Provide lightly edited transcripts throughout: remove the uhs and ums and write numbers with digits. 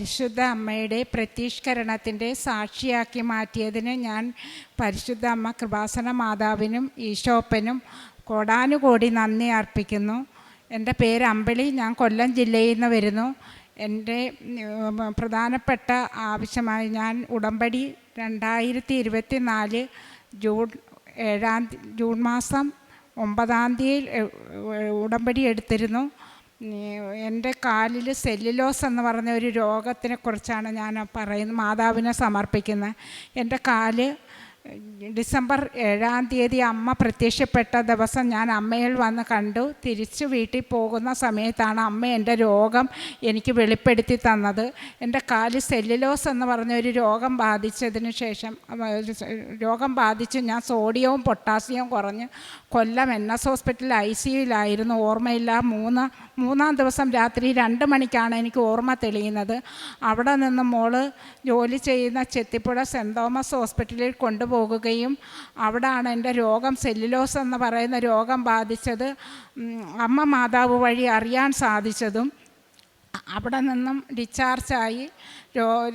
പരിശുദ്ധ അമ്മയുടെ പ്രത്യക്ഷീകരണത്തിൻ്റെ സാക്ഷിയാക്കി മാറ്റിയതിന് ഞാൻ പരിശുദ്ധ അമ്മ കൃപാസന മാതാവിനും ഈശോപ്പനും കോടാനുകോടി നന്ദി അർപ്പിക്കുന്നു. എൻ്റെ പേര് അമ്പിളി, ഞാൻ കൊല്ലം ജില്ലയിൽ നിന്ന് വരുന്നു. എൻ്റെ പ്രധാനപ്പെട്ട ആവശ്യമായി ഞാൻ ഉടമ്പടി 2024 ജൂൺ മാസം 9-ാം തീയതി ഉടമ്പടി എടുത്തിരുന്നു. എൻ്റെ കാലിൽ സെല്ലുലോസ് എന്ന് പറഞ്ഞ ഒരു രോഗത്തിനെ കുറിച്ചാണ് ഞാൻ പറയുന്നത്, മാതാവിനെ സമർപ്പിക്കുന്നത്. എൻ്റെ കാല് ഡിസംബർ 7-ാം തീയതി അമ്മ പ്രത്യക്ഷപ്പെട്ട ദിവസം ഞാൻ അമ്മയിൽ വന്ന് കണ്ടു. തിരിച്ച് വീട്ടിൽ പോകുന്ന സമയത്താണ് അമ്മ എൻ്റെ രോഗം എനിക്ക് വെളിപ്പെടുത്തി തന്നത്. എൻ്റെ കാല് സെല്ലുലോസ് എന്ന് പറഞ്ഞ ഒരു രോഗം ബാധിച്ചതിന് ശേഷം രോഗം ബാധിച്ച് ഞാൻ സോഡിയവും പൊട്ടാസ്യവും കുറഞ്ഞ് കൊല്ലം NS ഹോസ്പിറ്റൽ ICUയിലായിരുന്നു. ഓർമ്മയില്ല. മൂന്നാം ദിവസം രാത്രി 2 മണിക്കാണ് എനിക്ക് ഓർമ്മ തെളിയുന്നത്. അവിടെ നിന്ന് മോള് ജോലി ചെയ്യുന്ന ചെത്തിപ്പുഴ സെൻറ് തോമസ് ഹോസ്പിറ്റലിൽ കൊണ്ടുപോകുകയും അവിടെയാണ് എൻ്റെ രോഗം സെല്ലുലോസ് എന്ന് പറയുന്ന രോഗം ബാധിച്ചത് അമ്മ മാതാവ് വഴി അറിയാൻ സാധിച്ചതും. അവിടെ നിന്നും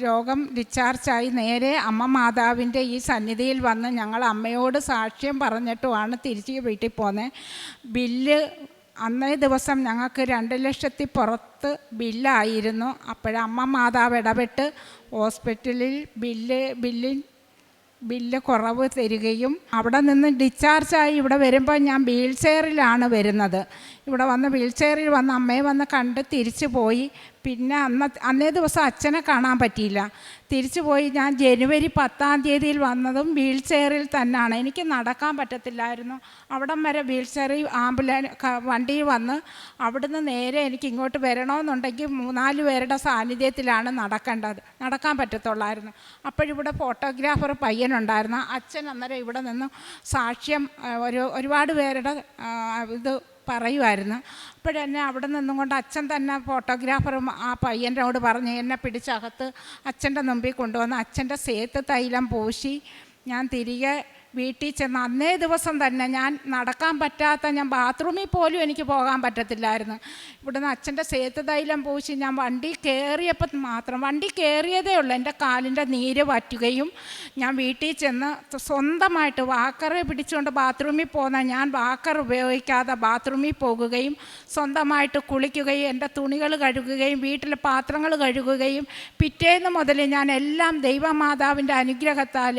രോഗം ഡിസ്ചാർജായി നേരെ അമ്മ മാതാവിൻ്റെ ഈ സന്നിധിയിൽ വന്ന് ഞങ്ങൾ അമ്മയോട് സാക്ഷ്യം പറഞ്ഞിട്ടുമാണ് തിരിച്ച് വീട്ടിൽ പോകുന്നത്. ബില്ല് അന്നേ ദിവസം ഞങ്ങൾക്ക് 2 ലക്ഷത്തി പുറത്ത് ബില്ലായിരുന്നു. അപ്പോഴമ്മ മാതാവ് ഇടപെട്ട് ഹോസ്പിറ്റലിൽ ബില്ല് കുറവ് തരികയും അവിടെ നിന്ന് ഡിസ്ചാർജായി ഇവിടെ വരുമ്പോൾ ഞാൻ വീൽ ചെയറിലാണ് വരുന്നത്. ഇവിടെ വന്ന് വീൽ ചെയറിൽ വന്ന് അമ്മയെ വന്ന് കണ്ട് തിരിച്ചു പോയി. പിന്നെ അന്നേ ദിവസം അച്ഛനെ കാണാൻ പറ്റിയില്ല. തിരിച്ചു പോയി. ഞാൻ ജനുവരി 10-ാം തീയതിയിൽ വന്നതും വീൽ ചെയറിൽ തന്നെയാണ്. എനിക്ക് നടക്കാൻ പറ്റത്തില്ലായിരുന്നു. അവിടം വരെ വീൽ ചെയറിൽ വണ്ടിയിൽ വന്ന് അവിടുന്ന് നേരെ എനിക്ക് ഇങ്ങോട്ട് വരണമെന്നുണ്ടെങ്കിൽ 3-4 പേരുടെ സാന്നിധ്യത്തിലാണ് നടക്കാൻ പറ്റത്തുള്ളായിരുന്നു. അപ്പോഴിവിടെ ഫോട്ടോഗ്രാഫർ പയ്യനുണ്ടായിരുന്നു. അച്ഛൻ അന്നേരം ഇവിടെ നിന്ന് സാക്ഷ്യം ഒരുപാട് പേരുടെ ഇത് പറയുമായിരുന്നു. അപ്പോഴെന്നെ അവിടെ നിന്നും കൊണ്ട് അച്ഛൻ തന്നെ ഫോട്ടോഗ്രാഫറും ആ പയ്യനോട് പറഞ്ഞ് എന്നെ പിടിച്ചകത്ത് അച്ഛൻ്റെ മുമ്പിൽ കൊണ്ടുവന്ന് അച്ഛൻ്റെ സേത്ത് തൈലം പൂശി ഞാൻ തിരികെ വീട്ടിൽ ചെന്ന് അന്നേ ദിവസം തന്നെ ഞാൻ നടക്കാൻ പറ്റാത്ത, ഞാൻ ബാത്റൂമിൽ പോലും എനിക്ക് പോകാൻ പറ്റത്തില്ലായിരുന്നു. ഇവിടുന്ന് അച്ഛൻ്റെ സേത്ത് തൈലം പൂശി ഞാൻ വണ്ടി കയറിയപ്പോൾ മാത്രം, വണ്ടി കയറിയതേ ഉള്ളൂ, എൻ്റെ കാലിൻ്റെ നീര് വറ്റുകയും ഞാൻ വീട്ടിൽ ചെന്ന് സ്വന്തമായിട്ട് വാക്കറെ പിടിച്ചുകൊണ്ട് ബാത്റൂമിൽ പോകുന്ന ഞാൻ വാക്കർ ഉപയോഗിക്കാതെ ബാത്റൂമിൽ പോകുകയും സ്വന്തമായിട്ട് കുളിക്കുകയും എൻ്റെ തുണികൾ കഴുകുകയും വീട്ടിലെ പാത്രങ്ങൾ കഴുകുകയും പിറ്റേന്ന് മുതൽ ഞാൻ എല്ലാം ദൈവമാതാവിൻ്റെ അനുഗ്രഹത്താൽ,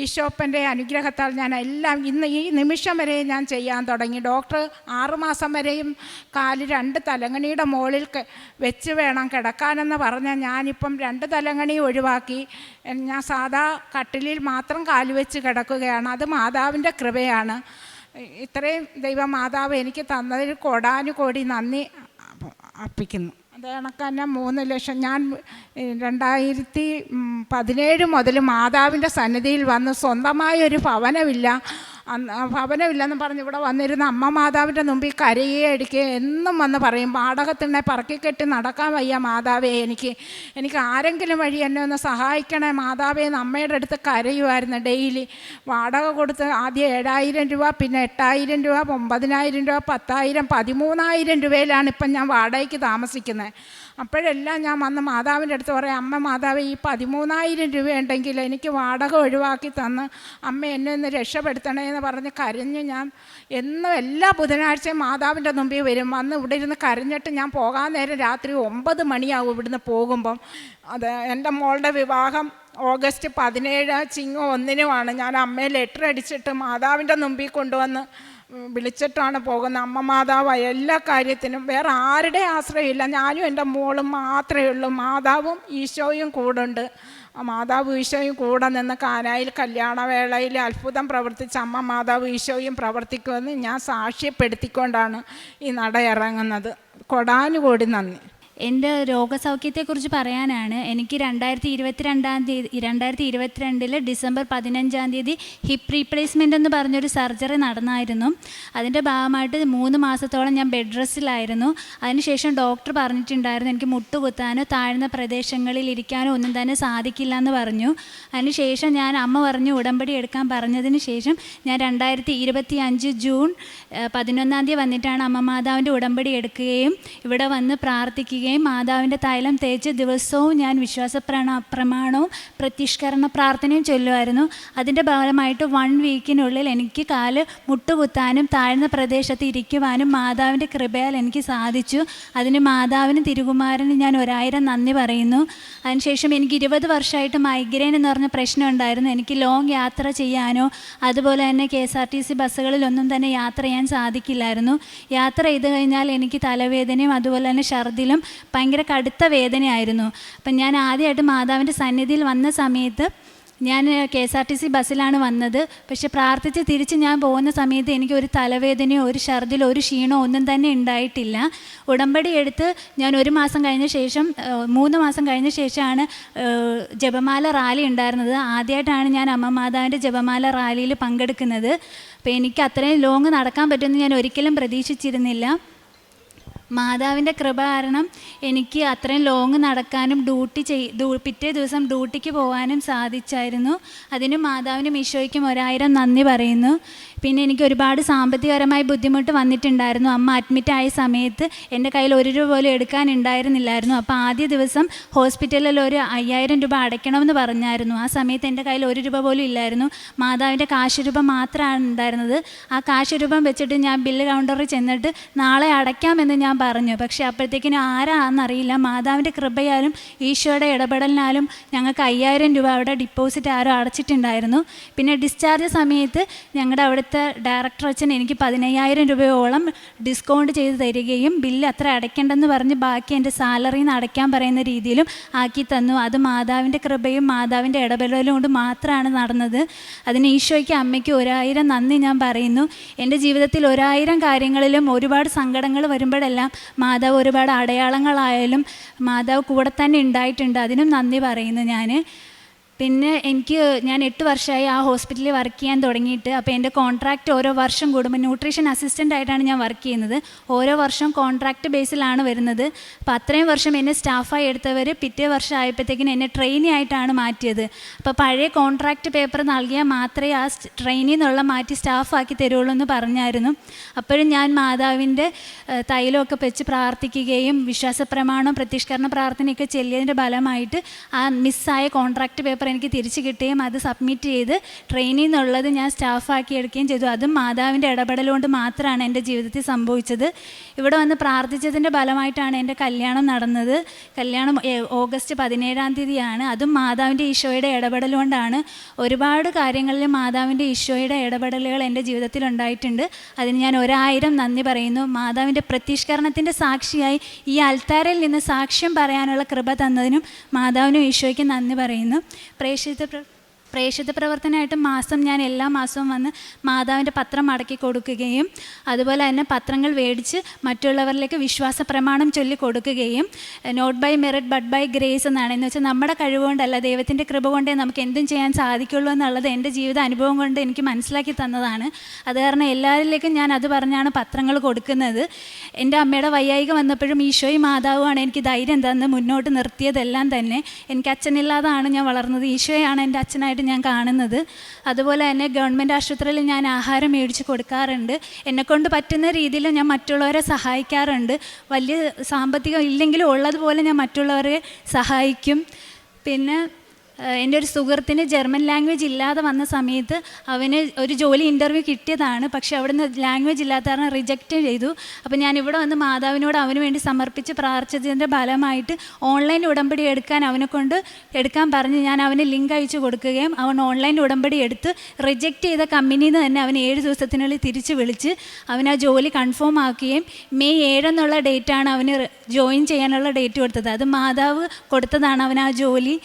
ഈശോപ്പൻ്റെ അനുഗ്രഹത്താൽ ഞാൻ എല്ലാം ഇന്ന് ഈ നിമിഷം വരെ ഞാൻ ചെയ്യാൻ തുടങ്ങി. ഡോക്ടർ 6 മാസം വരെയും കാല് 2 തലങ്ങണിയുടെ മുകളിൽ വെച്ച് വേണം കിടക്കാനെന്ന് പറഞ്ഞാൽ ഞാനിപ്പം 2 തലങ്ങണി ഒഴിവാക്കി. ഞാൻ സാധാ കട്ടിലിൽ മാത്രം കാല് വെച്ച് കിടക്കുകയാണ്. അത് മാതാവിൻ്റെ കൃപയാണ്. ഇത്രയും ദൈവമാതാവ് എനിക്ക് തന്നതിൽ കോടാനുകോടി നന്ദി അർപ്പിക്കുന്നു. അത് കണക്ക് തന്നെ 3 ലക്ഷം ഞാൻ 2017 മുതൽ മാതാവിൻ്റെ സന്നിധിയിൽ വന്ന് സ്വന്തമായൊരു ഭവനമില്ലെന്ന് പറഞ്ഞ് ഇവിടെ വന്നിരുന്ന അമ്മ മാതാവിൻ്റെ മുമ്പിൽ കരയുകയും എടുക്കുകയും എന്നും വന്ന് പറയും, വാടകത്തിനെ പറക്കിക്കെട്ടി നടക്കാൻ വയ്യ മാതാവേ, എനിക്ക് ആരെങ്കിലും വഴി എന്നെ ഒന്ന് സഹായിക്കണേ മാതാവേ എന്ന് അമ്മയുടെ അടുത്ത് കരയുമായിരുന്നു. ഡെയിലി വാടക കൊടുത്ത് ആദ്യം 7,000 രൂപ, പിന്നെ 8,000 രൂപ, 9,000 രൂപ, 10,000, 13,000 രൂപയിലാണ് ഇപ്പം ഞാൻ വാടകയ്ക്ക് താമസിക്കുന്നത്. അപ്പോഴെല്ലാം ഞാൻ വന്ന് മാതാവിൻ്റെ അടുത്ത് പറയാം, അമ്മ മാതാവ് ഈ 13,000 രൂപ ഉണ്ടെങ്കിൽ എനിക്ക് വാടക ഒഴിവാക്കി തന്ന് അമ്മ എന്നെ ഒന്ന് രക്ഷപ്പെടുത്തണേ എന്ന് പറഞ്ഞ് കരഞ്ഞ് ഞാൻ എന്നും എല്ലാ ബുധനാഴ്ചയും മാതാവിൻ്റെ മുമ്പിൽ വരും. വന്ന് ഇവിടെ ഇരുന്ന് കരഞ്ഞിട്ട് ഞാൻ പോകാൻ നേരം രാത്രി 9 മണിയാവും ഇവിടുന്ന് പോകുമ്പം. അത് എൻ്റെ മോളുടെ വിവാഹം ഓഗസ്റ്റ് 17 ചിങ്ങം 1-നുമാണ്. ഞാൻ അമ്മയെ ലെറ്റർ അടിച്ചിട്ട് മാതാവിൻ്റെ മുമ്പിൽ കൊണ്ടുവന്ന് വിളിച്ചിട്ടാണ് പോകുന്നത്. അമ്മ മാതാവ് എല്ലാ കാര്യത്തിനും വേറെ ആരുടെ ആശ്രയമില്ല, ഞാനും എൻ്റെ മോളും മാത്രമേ ഉള്ളൂ. മാതാവും ഈശോയും കൂടുണ്ട്. മാതാവ് ഈശോയും കൂടെ നിന്ന് കാനായിൽ കല്യാണവേളയിൽ അത്ഭുതം പ്രവർത്തിച്ച അമ്മ മാതാവ് ഈശോയും പ്രവർത്തിക്കുമെന്ന് ഞാൻ സാക്ഷ്യപ്പെടുത്തിക്കൊണ്ടാണ് ഈ നട ഇറങ്ങുന്നത്. കോടാനുകോടി നന്ദി. എൻ്റെ രോഗസൗഖ്യത്തെക്കുറിച്ച് പറയാനാണ്. എനിക്ക് 2022 ഡിസംബർ 15-ാം തീയതി ഹിപ്പ് റീപ്ലേസ്മെൻ്റ് എന്ന് പറഞ്ഞൊരു സർജറി നടന്നായിരുന്നു. അതിൻ്റെ ഭാഗമായിട്ട് 3 മാസത്തോളം ഞാൻ ബെഡ് റെസ്റ്റിലായിരുന്നു. അതിനുശേഷം ഡോക്ടർ പറഞ്ഞിട്ടുണ്ടായിരുന്നു എനിക്ക് മുട്ടുകുത്താനോ താഴ്ന്ന പ്രദേശങ്ങളിൽ ഇരിക്കാനോ ഒന്നും തന്നെ സാധിക്കില്ല എന്ന് പറഞ്ഞു. അതിനുശേഷം അമ്മ പറഞ്ഞു ഉടമ്പടി എടുക്കാൻ പറഞ്ഞതിന് ശേഷം ഞാൻ 2025 ജൂൺ 11-ാം തീയതി വന്നിട്ടാണ് അമ്മ മാതാവിൻ്റെ ഉടമ്പടി എടുക്കുകയും ഇവിടെ വന്ന് പ്രാർത്ഥിക്കുകയും കൊടുക്കുകയും മാതാവിൻ്റെ തൈലം തേച്ച് ദിവസവും ഞാൻ പ്രമാണവും പ്രത്യക്ഷീകരണ പ്രാർത്ഥനയും ചൊല്ലുമായിരുന്നു. അതിൻ്റെ ഭാഗമായിട്ട് 1 വീക്കിനുള്ളിൽ എനിക്ക് കാല് മുട്ടുകുത്താനും താഴ്ന്ന പ്രദേശത്ത് ഇരിക്കുവാനും മാതാവിൻ്റെ കൃപയാൽ എനിക്ക് സാധിച്ചു. അതിന് മാതാവിനും തിരുകുമാരനും ഞാൻ 1000 നന്ദി പറയുന്നു. അതിനുശേഷം എനിക്ക് 20 വർഷമായിട്ട് മൈഗ്രെയിൻ എന്ന് പറഞ്ഞ പ്രശ്നം ഉണ്ടായിരുന്നു. എനിക്ക് ലോങ് യാത്ര ചെയ്യാനോ അതുപോലെ തന്നെ KSRTC ബസ്സുകളിലൊന്നും തന്നെ യാത്ര ചെയ്യാൻ സാധിക്കില്ലായിരുന്നു. യാത്ര ചെയ്ത് കഴിഞ്ഞാൽ എനിക്ക് തലവേദനയും അതുപോലെ തന്നെ ഛർദിലും ഭയങ്കര കടുത്ത വേദനയായിരുന്നു. അപ്പം ഞാൻ ആദ്യമായിട്ട് മാതാവിൻ്റെ സന്നിധിയിൽ വന്ന സമയത്ത് ഞാൻ KSRTC ബസ്സിലാണ് വന്നത്. പക്ഷെ പ്രാർത്ഥിച്ച് തിരിച്ച് ഞാൻ പോകുന്ന സമയത്ത് എനിക്ക് ഒരു തലവേദനയോ ഒരു ഛർദിലോ ഒരു ക്ഷീണമോ ഒന്നും തന്നെ ഉണ്ടായിട്ടില്ല. ഉടമ്പടി എടുത്ത് ഞാൻ 1 മാസം കഴിഞ്ഞ ശേഷം 3 മാസം കഴിഞ്ഞ ശേഷമാണ് ജപമാല റാലി ഉണ്ടായിരുന്നത്. ആദ്യമായിട്ടാണ് ഞാൻ അമ്മ മാതാവിൻ്റെ ജപമാല റാലിയിൽ പങ്കെടുക്കുന്നത്. അപ്പോൾ എനിക്ക് അത്രയും ലോങ് നടക്കാൻ പറ്റുമെന്ന് ഞാൻ ഒരിക്കലും പ്രതീക്ഷിച്ചിരുന്നില്ല. മാതാവിൻ്റെ കൃപ കാരണം എനിക്ക് അത്രയും ലോങ് നടക്കാനും പിറ്റേ ദിവസം ഡ്യൂട്ടിക്ക് പോകാനും സാധിച്ചായിരുന്നു. അതിന് മാതാവിനും ഈശോയ്ക്കും 1000 നന്ദി പറയുന്നു. പിന്നെ എനിക്ക് ഒരുപാട് സാമ്പത്തികപരമായി ബുദ്ധിമുട്ട് വന്നിട്ടുണ്ടായിരുന്നു. അമ്മ അഡ്മിറ്റായ സമയത്ത് എൻ്റെ കയ്യിൽ 1 രൂപ പോലും എടുക്കാനുണ്ടായിരുന്നില്ലായിരുന്നു. അപ്പോൾ ആദ്യ ദിവസം ഹോസ്പിറ്റലിൽ ഒരു 5000 രൂപ അടയ്ക്കണമെന്ന് പറഞ്ഞായിരുന്നു. ആ സമയത്ത് എൻ്റെ കയ്യിൽ 1 രൂപ പോലും ഇല്ലായിരുന്നു. മാതാവിൻ്റെ കാശ് രൂപ മാത്രമാണ് ഉണ്ടായിരുന്നത്. ആ കാശ് രൂപം വെച്ചിട്ട് ഞാൻ ബില്ല് കൗണ്ടറിൽ ചെന്നിട്ട് നാളെ അടയ്ക്കാമെന്ന് ഞാൻ പറഞ്ഞു. പക്ഷേ അപ്പോഴത്തേക്കിനും ആരാണെന്നറിയില്ല, മാതാവിൻ്റെ കൃപയാലും ഈശോയുടെ ഇടപെടലിനാലും ഞങ്ങൾക്ക് 5000 രൂപ അവിടെ ഡിപ്പോസിറ്റ് ആരോ അടച്ചിട്ടുണ്ടായിരുന്നു. പിന്നെ ഡിസ്ചാർജ് സമയത്ത് ഞങ്ങളുടെ അവിടുത്തെ ഡയറക്ടർ അച്ഛൻ എനിക്ക് 15000 രൂപയോളം ഡിസ്കൗണ്ട് ചെയ്ത് തരികയും ബില്ല് അത്ര അടയ്ക്കേണ്ടെന്ന് പറഞ്ഞ് ബാക്കി എൻ്റെ സാലറിയിൽ നിന്ന് അടയ്ക്കാൻ പറയുന്ന രീതിയിലും ആക്കി തന്നു. അത് മാതാവിൻ്റെ കൃപയും മാതാവിൻ്റെ ഇടപെടലും കൊണ്ട് മാത്രമാണ് നടന്നത്. അതിന് ഈശോയ്ക്ക് അമ്മയ്ക്ക് 1000 നന്ദി ഞാൻ പറയുന്നു. എൻ്റെ ജീവിതത്തിൽ 1000 കാര്യങ്ങളിലും ഒരുപാട് സങ്കടങ്ങൾ വരുമ്പോഴെല്ലാം മാതാവ് ഒരുപാട് അടയാളങ്ങളായാലും മാതാവ് കൂടെ തന്നെ ഉണ്ടായിട്ടുണ്ട്. അതിനും നന്ദി പറയുന്നു ഞാൻ. പിന്നെ ഞാൻ 8 വർഷമായി ആ ഹോസ്പിറ്റലിൽ വർക്ക് ചെയ്യാൻ തുടങ്ങിയിട്ട്. അപ്പോൾ എൻ്റെ കോൺട്രാക്റ്റ് ഓരോ വർഷം കൂടുമ്പോൾ ന്യൂട്രീഷൻ അസിസ്റ്റൻ്റ് ആയിട്ടാണ് ഞാൻ വർക്ക് ചെയ്യുന്നത്. ഓരോ വർഷം കോൺട്രാക്റ്റ് ബേസിലാണ് വരുന്നത്. അപ്പോൾ അത്രയും വർഷം എന്നെ സ്റ്റാഫായി എടുത്തവർ പിറ്റേ വർഷം ആയപ്പോഴത്തേക്കിനും എന്നെ ട്രെയിനി ആയിട്ടാണ് മാറ്റിയത്. അപ്പോൾ പഴയ കോൺട്രാക്റ്റ് പേപ്പർ നൽകിയാൽ മാത്രമേ ആ ട്രെയിനിൽ നിന്നുള്ള മാറ്റി സ്റ്റാഫാക്കി തരുള്ളൂ എന്ന് പറഞ്ഞായിരുന്നു. അപ്പോഴും ഞാൻ മാതാവിൻ്റെ തൈലമൊക്കെ വെച്ച് പ്രാർത്ഥിക്കുകയും വിശ്വാസപ്രമാണം പ്രത്യക്ഷീകരണ പ്രാർത്ഥനയൊക്കെ ചെല്ലിയതിൻ്റെ ഫലമായിട്ട് ആ മിസ്സായ കോൺട്രാക്റ്റ് പേപ്പർ എനിക്ക് തിരിച്ചു കിട്ടുകയും അത് സബ്മിറ്റ് ചെയ്ത് ട്രെയിനിൽ നിന്നുള്ളത് ഞാൻ സ്റ്റാഫാക്കി എടുക്കുകയും ചെയ്തു. അതും മാതാവിൻ്റെ ഇടപെടലുകൊണ്ട് മാത്രമാണ് എൻ്റെ ജീവിതത്തിൽ സംഭവിച്ചത്. ഇവിടെ വന്ന് പ്രാർത്ഥിച്ചതിൻ്റെ ഫലമായിട്ടാണ് എൻ്റെ കല്യാണം നടന്നത്. കല്യാണം ഓഗസ്റ്റ് 17-ാം തീയതിയാണ്. അതും മാതാവിൻ്റെ ഈശോയുടെ ഇടപെടലുകൊണ്ടാണ്. ഒരുപാട് കാര്യങ്ങളിൽ മാതാവിൻ്റെ ഈശോയുടെ ഇടപെടലുകൾ എൻ്റെ ജീവിതത്തിൽ ഉണ്ടായിട്ടുണ്ട്. അതിന് ഞാൻ 1000 നന്ദി പറയുന്നു. മാതാവിൻ്റെ പ്രത്യക്ഷീകരണത്തിൻ്റെ സാക്ഷിയായി ഈ അൽത്താരയിൽ നിന്ന് സാക്ഷ്യം പറയാനുള്ള കൃപ തന്നതിനും മാതാവിനും ഈശോയ്ക്ക് നന്ദി പറയുന്നു. പ്രേക്ഷിത പ്രവർത്തനമായിട്ട് ഞാൻ എല്ലാ മാസവും വന്ന് മാതാവിൻ്റെ പത്രം മടക്കി കൊടുക്കുകയും അതുപോലെ തന്നെ പത്രങ്ങൾ മേടിച്ച് മറ്റുള്ളവരിലേക്ക് വിശ്വാസ പ്രമാണം ചൊല്ലി കൊടുക്കുകയും not by merit but by grace എന്നാണ്. എന്ന് വെച്ചാൽ നമ്മുടെ കഴിവുകൊണ്ടല്ല, ദൈവത്തിൻ്റെ കൃപ കൊണ്ടേ നമുക്ക് എന്തും ചെയ്യാൻ സാധിക്കുള്ളൂ എന്നുള്ളത് എൻ്റെ ജീവിത അനുഭവം കൊണ്ട് എനിക്ക് മനസ്സിലാക്കി തന്നതാണ്. അത് കാരണം എല്ലാവരിലേക്കും ഞാൻ അത് പറഞ്ഞാണ് പത്രങ്ങൾ കൊടുക്കുന്നത്. എൻ്റെ അമ്മയുടെ വയ്യായിക വന്നപ്പോഴും ഈശോയും മാതാവുമാണ് എനിക്ക് ധൈര്യം തന്ന് മുന്നോട്ട് നിർത്തിയതെല്ലാം തന്നെ. എനിക്ക് അച്ഛനില്ലാതാണ് ഞാൻ വളർന്നത്. ഈശോയാണ് എൻ്റെ അച്ഛനായിട്ട് ഞാൻ കാണുന്നത്. അതുപോലെ തന്നെ ഗവൺമെൻറ് ആശുപത്രിയിൽ ഞാൻ ആഹാരം മേടിച്ച് കൊടുക്കാറുണ്ട്. എന്നെക്കൊണ്ട് പറ്റുന്ന രീതിയിൽ ഞാൻ മറ്റുള്ളവരെ സഹായിക്കാറുണ്ട്. വലിയ സാമ്പത്തികം ഇല്ലെങ്കിലും ഉള്ളതുപോലെ ഞാൻ മറ്റുള്ളവരെ സഹായിക്കും. പിന്നെ എൻ്റെ ഒരു സുഹൃത്തിന് ജർമ്മൻ ലാംഗ്വേജ് ഇല്ലാതെ വന്ന സമയത്ത് അവന് ഒരു ജോലി ഇൻ്റർവ്യൂ കിട്ടിയതാണ്. പക്ഷേ അവിടുന്ന് ലാംഗ്വേജ് ഇല്ലാത്ത കാരണം റിജക്റ്റ് ചെയ്തു. അപ്പോൾ ഞാൻ ഇവിടെ വന്ന് മാതാവിനോട് അവന് വേണ്ടി സമർപ്പിച്ച് പ്രാർത്ഥിച്ചതിൻ്റെ ഫലമായിട്ട് ഓൺലൈൻ ഉടമ്പടി എടുക്കാൻ പറഞ്ഞ് ഞാൻ അവന് ലിങ്ക് അയച്ചു കൊടുക്കുകയും അവൻ ഓൺലൈൻ ഉടമ്പടി എടുത്ത് റിജക്റ്റ് ചെയ്ത കമ്പനിയിൽ നിന്ന് തന്നെ അവൻ 7 ദിവസത്തിനുള്ളിൽ തിരിച്ച് വിളിച്ച് അവൻ ആ ജോലി കൺഫേം ആക്കുകയും മെയ് 7 എന്നുള്ള ഡേറ്റാണ് അവന് ജോയിൻ ചെയ്യാനുള്ള ഡേറ്റ് കൊടുത്തത്. അത് മാതാവ് കൊടുത്തതാണ് അവൻ ആ ജോലി.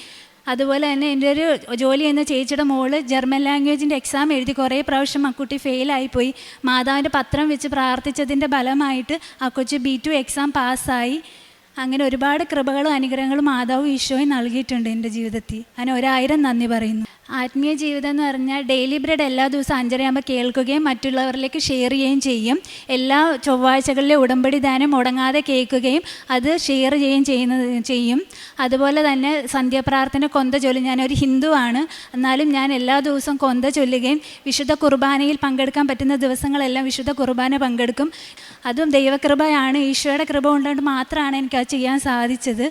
അതുപോലെ തന്നെ എൻ്റെ ഒരു ജോലി ചെയ്യുന്ന ചേച്ചിയുടെ മോള് ജർമ്മൻ ലാംഗ്വേജിൻ്റെ എക്സാം എഴുതി കുറേ പ്രാവശ്യം ആ കുട്ടി ഫെയിലായിപ്പോയി. മാതാവിൻ്റെ പത്രം വെച്ച് പ്രാർത്ഥിച്ചതിൻ്റെ ഫലമായിട്ട് ആ കൊച്ച് B2 എക്സാം പാസ്സായി. അങ്ങനെ ഒരുപാട് കൃപകളും അനുഗ്രഹങ്ങളും മാതാവും ഈശോയും നൽകിയിട്ടുണ്ട് എൻ്റെ ജീവിതത്തിൽ. അതിന് 1000 നന്ദി പറയുന്നു. ആത്മീയ ജീവിതം എന്ന് പറഞ്ഞാൽ ഡെയിലി ബ്രെഡ് എല്ലാ ദിവസവും 5:30 കേൾക്കുകയും മറ്റുള്ളവരിലേക്ക് ഷെയർ ചെയ്യുകയും ചെയ്യും. എല്ലാ ചൊവ്വാഴ്ചകളിലെ ഉടമ്പടി ദാനം മുടങ്ങാതെ കേൾക്കുകയും അത് ഷെയർ ചെയ്യുകയും ചെയ്യും. അതുപോലെ തന്നെ സന്ധ്യാപ്രാർത്ഥന കൊന്ത ചൊല്ലും. ഞാനൊരു ഹിന്ദുവാണ്, എന്നാലും ഞാൻ എല്ലാ ദിവസവും കൊന്ത ചൊല്ലുകയും വിശുദ്ധ കുർബാനയിൽ പങ്കെടുക്കാൻ പറ്റുന്ന ദിവസങ്ങളെല്ലാം വിശുദ്ധ കുർബാന പങ്കെടുക്കും. അതും ദൈവകൃപയാണ്, ഈശോയുടെ കൃപ കൊണ്ടുകൊണ്ട് മാത്രമാണ് എനിക്കത് ചെയ്യാൻ സാധിച്ചത്.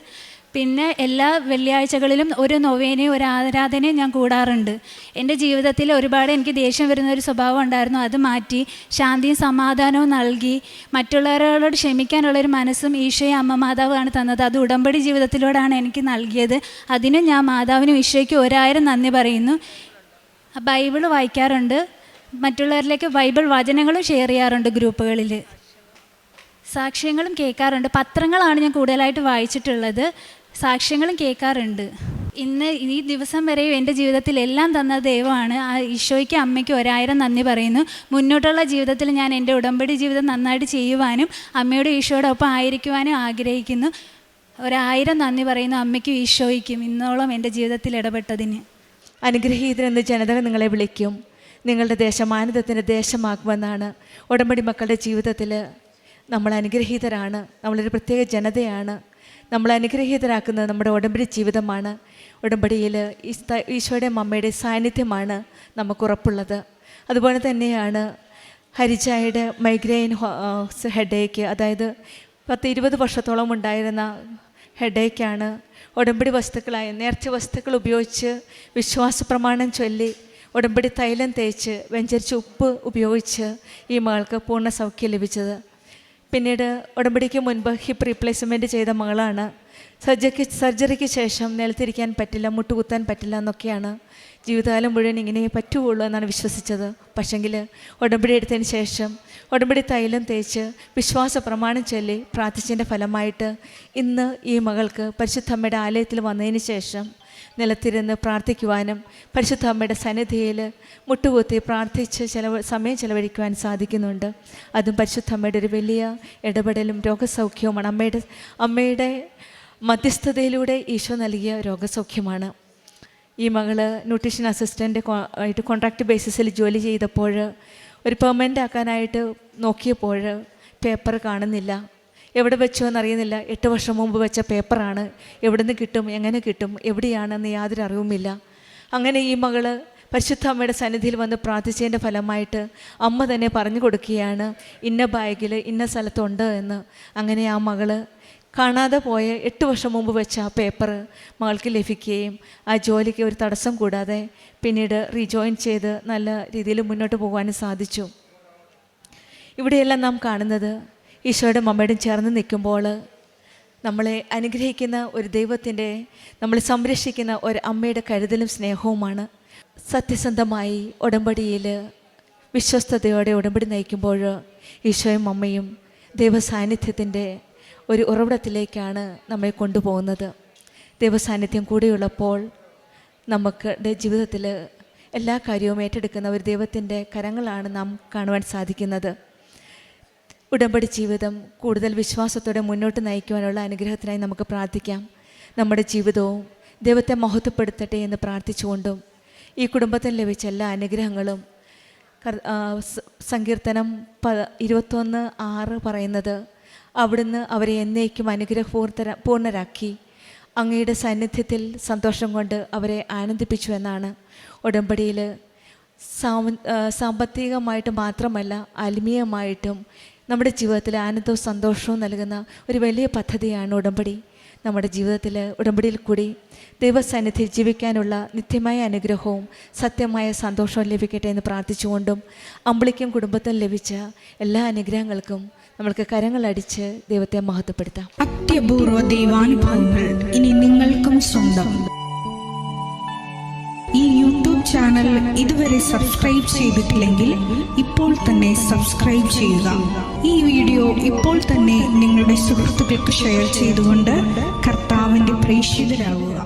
പിന്നെ എല്ലാ വെള്ളിയാഴ്ചകളിലും ഒരു നൊവേനയും ഒരു ആരാധനയും ഞാൻ കൂടാറുണ്ട്. എൻ്റെ ജീവിതത്തിൽ ഒരുപാട് എനിക്ക് ദേഷ്യം വരുന്ന ഒരു സ്വഭാവം ഉണ്ടായിരുന്നു. അത് മാറ്റി ശാന്തിയും സമാധാനവും നൽകി മറ്റുള്ളവരോട് ക്ഷമിക്കാനുള്ളൊരു മനസ്സും ഈശോയും അമ്മ മാതാവാണ് തന്നത്. അത് ഉടമ്പടി ജീവിതത്തിലൂടെയാണ് എനിക്ക് നൽകിയത്. അതിനും ഞാൻ മാതാവിനും ഈശോയ്ക്കും 1000 നന്ദി പറയുന്നു. ബൈബിൾ വായിക്കാറുണ്ട്, മറ്റുള്ളവരിലേക്ക് ബൈബിൾ വചനങ്ങളും ഷെയർ ചെയ്യാറുണ്ട് ഗ്രൂപ്പുകളിൽ. സാക്ഷ്യങ്ങളും കേൾക്കാറുണ്ട്. പത്രങ്ങളാണ് ഞാൻ കൂടുതലായിട്ട് വായിച്ചിട്ടുള്ളത്. സാക്ഷ്യങ്ങളും കേൾക്കാറുണ്ട്. ഇന്ന് ഈ ദിവസം വരെയും എൻ്റെ ജീവിതത്തിൽ എല്ലാം തന്ന ദൈവമാണ്. ആ ഈശോയ്ക്കും അമ്മയ്ക്കും 1000 നന്ദി പറയുന്നു. മുന്നോട്ടുള്ള ജീവിതത്തിൽ ഞാൻ എൻ്റെ ഉടമ്പടി ജീവിതം നന്നായിട്ട് ചെയ്യുവാനും അമ്മയോടും ഈശോയോടൊപ്പം ആയിരിക്കുവാനും ആഗ്രഹിക്കുന്നു. 1000 നന്ദി പറയുന്നു അമ്മയ്ക്കും ഈശോയ്ക്കും ഇന്നോളം എൻ്റെ ജീവിതത്തിൽ ഇടപെട്ടതിന്. അനുഗ്രഹീതരെന്ന് ജനത നിങ്ങളെ വിളിക്കും. നിങ്ങളുടെ ദേശം ആനന്ദത്തിൻ്റെ ദേശമാക്കുമെന്നാണ്. ഉടമ്പടി മക്കളുടെ ജീവിതത്തിൽ നമ്മൾ അനുഗ്രഹീതരാണ്. നമ്മളൊരു പ്രത്യേക ജനതയാണ്. നമ്മൾ അനുഗ്രഹീതരാക്കുന്നത് നമ്മുടെ ഉടമ്പടി ജീവിതമാണ്. ഉടമ്പടിയിൽ ഈശോയുടെ അമ്മയുടെ സാന്നിധ്യമാണ് നമുക്ക് ഉറപ്പുള്ളത്. അതുപോലെ തന്നെയാണ് ഹരിജായുടെ മൈഗ്രെയിൻ ഹെഡേക്ക്, അതായത് 10-20 വർഷത്തോളം ഉണ്ടായിരുന്ന ഹെഡേക്കാണ് ഉടമ്പടി വസ്തുക്കളായ നേർച്ച വസ്തുക്കൾ ഉപയോഗിച്ച് വിശ്വാസ പ്രമാണം ചൊല്ലി ഉടമ്പടി തൈലം തേച്ച് വെഞ്ചരിച്ച് ഉപ്പ് ഉപയോഗിച്ച് ഈ മകൾക്ക് പൂർണ്ണ സൗഖ്യം ലഭിച്ചത്. പിന്നീട് ഉടമ്പടിക്ക് മുൻപ് ഹിപ്പ് റീപ്ലേസ്മെൻറ്റ് ചെയ്ത മകളാണ്. സർജറിക്ക് ശേഷം നിലത്തിരിക്കാൻ പറ്റില്ല, മുട്ടുകുത്താൻ പറ്റില്ല എന്നൊക്കെയാണ്. ജീവിതകാലം മുഴുവൻ ഇങ്ങനെ പറ്റുകയുള്ളൂ എന്നാണ് വിശ്വസിച്ചത്. പക്ഷെങ്കിൽ ഉടമ്പടി എടുത്തതിന് ശേഷം ഉടമ്പടി തൈലം തേച്ച് വിശ്വാസ പ്രമാണം ചൊല്ലി പ്രാർത്ഥിച്ചതിൻ്റെ ഫലമായിട്ട് ഇന്ന് ഈ മകൾക്ക് പരിശുദ്ധമ്മയുടെ ആലയത്തിൽ വന്നതിന് ശേഷം നിലത്തിരുന്ന് പ്രാർത്ഥിക്കുവാനും പരിശുദ്ധ അമ്മയുടെ സന്നിധിയിൽ മുട്ടുകുത്തി പ്രാർത്ഥിച്ച് സമയം ചെലവഴിക്കുവാൻ സാധിക്കുന്നുണ്ട്. അതും പരിശുദ്ധ അമ്മയുടെ ഒരു വലിയ ഇടപെടലും രോഗസൗഖ്യവുമാണ്. അമ്മയുടെ മധ്യസ്ഥതയിലൂടെ ഈശോ നൽകിയ രോഗസൗഖ്യമാണ്. ഈ മകള് ന്യൂട്രീഷൻ അസിസ്റ്റൻ്റ് ആയിട്ട് കോൺട്രാക്റ്റ് ബേസിസിൽ ജോലി ചെയ്തപ്പോൾ ഒരു പെർമനൻ്റ് ആക്കാനായിട്ട് നോക്കിയപ്പോൾ പേപ്പർ കാണുന്നില്ല. എവിടെ വെച്ചോ എന്നറിയുന്നില്ല. 8 വർഷം മുമ്പ് വെച്ച പേപ്പറാണ്. എവിടെ നിന്ന് കിട്ടും, എങ്ങനെ കിട്ടും, എവിടെയാണെന്ന് യാതൊരു അറിവുമില്ല. അങ്ങനെ ഈ മകള് പരിശുദ്ധ അമ്മയുടെ സന്നിധിയിൽ വന്ന് പ്രാർത്ഥിച്ചതിൻ്റെ ഫലമായിട്ട് അമ്മ തന്നെ പറഞ്ഞു കൊടുക്കുകയാണ് ഇന്ന ബാഗിൽ ഇന്ന സ്ഥലത്തുണ്ട് എന്ന്. അങ്ങനെ ആ മകള് കാണാതെ പോയ 8 വർഷം മുമ്പ് വെച്ച ആ പേപ്പർ മകൾക്ക് ലഭിക്കുകയും ആ ജോലിക്ക് ഒരു തടസ്സം കൂടാതെ പിന്നീട് റീജോയിൻ ചെയ്ത് നല്ല രീതിയിൽ മുന്നോട്ട് പോകാനും സാധിച്ചു. ഇവിടെയെല്ലാം നാം കാണുന്നത് ഈശോയുടെ അമ്മയോടും ചേർന്ന് നിൽക്കുമ്പോൾ നമ്മളെ അനുഗ്രഹിക്കുന്ന ഒരു ദൈവത്തിൻ്റെ, നമ്മളെ സംരക്ഷിക്കുന്ന ഒരു അമ്മയുടെ കരുതലും സ്നേഹവുമാണ്. സത്യസന്ധമായി ഉടമ്പടിയിൽ വിശ്വസ്തയോടെ ഉടമ്പടി നയിക്കുമ്പോൾ ഈശോയും അമ്മയും ദൈവസാന്നിധ്യത്തിൻ്റെ ഒരു ഉറവിടത്തിലേക്കാണ് നമ്മെ കൊണ്ടുപോകുന്നത്. ദൈവസാന്നിധ്യം കൂടെയുള്ളപ്പോൾ നമുക്ക് ജീവിതത്തിൽ എല്ലാ കാര്യവും ഏറ്റെടുക്കുന്ന ഒരു ദൈവത്തിൻ്റെ കരങ്ങളാണ് നാം കാണുവാൻ സാധിക്കുന്നത്. ഉടമ്പടി ജീവിതം കൂടുതൽ വിശ്വാസത്തോടെ മുന്നോട്ട് നയിക്കുവാനുള്ള അനുഗ്രഹത്തിനായി നമുക്ക് പ്രാർത്ഥിക്കാം. നമ്മുടെ ജീവിതവും ദൈവത്തെ മഹത്വപ്പെടുത്തട്ടെ എന്ന് പ്രാർത്ഥിച്ചുകൊണ്ടും ഈ കുടുംബത്തിന് ലഭിച്ച എല്ലാ അനുഗ്രഹങ്ങളും സങ്കീർത്തനം 21:6 പറയുന്നത് അവിടുന്ന് അവരെ എന്നേക്കും പൂർണ്ണരാക്കി അങ്ങയുടെ സാന്നിധ്യത്തിൽ സന്തോഷം കൊണ്ട് അവരെ ആനന്ദിപ്പിച്ചു എന്നാണ്. ഉടമ്പടിയിൽ സാമ്പത്തികമായിട്ട് മാത്രമല്ല ആത്മീയമായിട്ടും നമ്മുടെ ജീവിതത്തിൽ ആനന്ദവും സന്തോഷവും നൽകുന്ന ഒരു വലിയ പദ്ധതിയാണ് ഉടമ്പടി. നമ്മുടെ ജീവിതത്തിൽ ഉടമ്പടിയിൽ കൂടി ദൈവസാന്നിധ്യം ജീവിക്കാനുള്ള നിത്യമായ അനുഗ്രഹവും സത്യമായ സന്തോഷവും ലഭിക്കട്ടെ എന്ന് പ്രാർത്ഥിച്ചുകൊണ്ടും അമ്പിളിക്കും കുടുംബത്തിനും ലഭിച്ച എല്ലാ അനുഗ്രഹങ്ങൾക്കും നമ്മൾക്ക് കരങ്ങളടിച്ച് ദൈവത്തെ മഹത്വപ്പെടുത്താം. അത്യപൂർവ ദൈവാനുഭവങ്ങൾ ഇനി നിങ്ങൾക്കും സ്വന്തം. ഈ യൂട്യൂബ് ചാനൽ ഇതുവരെ സബ്സ്ക്രൈബ് ചെയ്തിട്ടില്ലെങ്കിൽ ഇപ്പോൾ തന്നെ സബ്സ്ക്രൈബ് ചെയ്യുക. ഈ വീഡിയോ ഇപ്പോൾ തന്നെ നിങ്ങളുടെ സുഹൃത്തുക്കൾക്ക് ഷെയർ ചെയ്തുകൊണ്ട് കർത്താവിൻ്റെ പ്രേക്ഷിതരാകുക.